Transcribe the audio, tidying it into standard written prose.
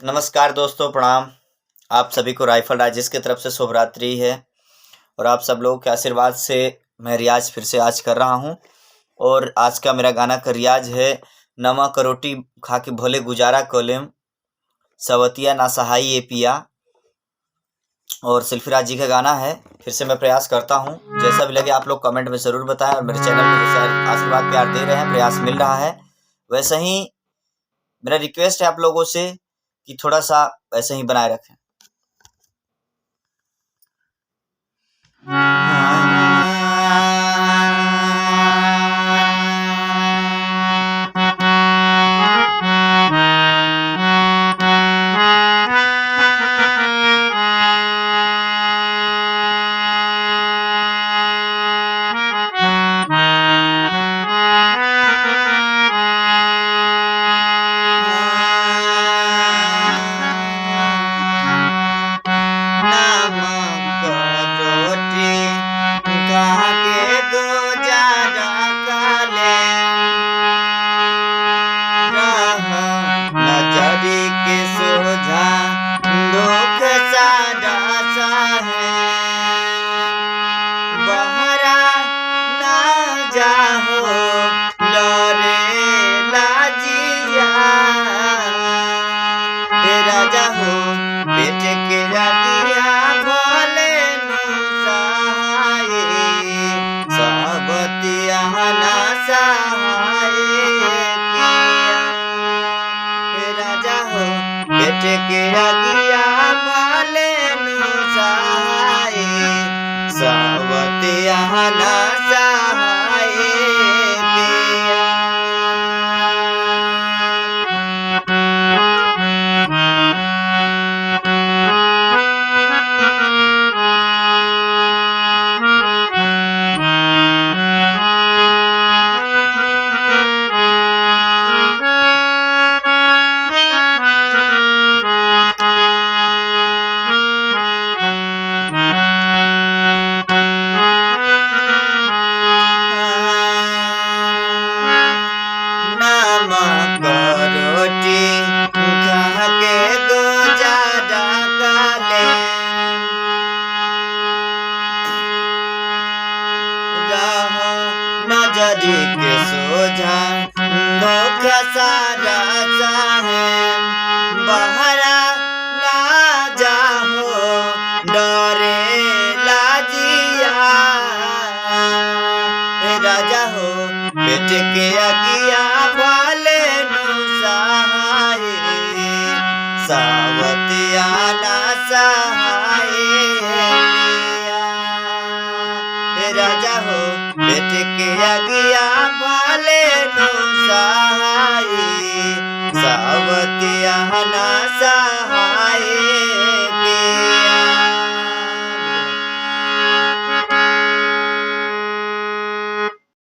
नमस्कार दोस्तों, प्रणाम। आप सभी को राइफल राजेश की तरफ से शुभ रात्रि है और आप सब लोगों के आशीर्वाद से मैं रियाज फिर से आज कर रहा हूं। और आज का मेरा गाना का रियाज है नमक रोटी खा के भोले गुजारा कोलेम, सवतिया ना सहाई ये पिया। और सिल्फीराज जी का गाना है। फिर से मैं प्रयास करता हूं, जैसा भी लगे आप लोग कमेंट में ज़रूर बताएं। और मेरे चैनल को जैसे आशीर्वाद प्यार दे रहे हैं, प्रयास मिल रहा है, वैसे ही मेरा रिक्वेस्ट है आप लोगों से कि थोड़ा सा वैसे ही बनाए रखें। नजरी के सोझा धोखा सारा चाहे बहरा ना जाहो डरे लाजिया। राजा हो पेट के अगिया भाले नु सहाय सावतिया ना सहाय। राजा हो पेट के अगिया भाले नु सहाय।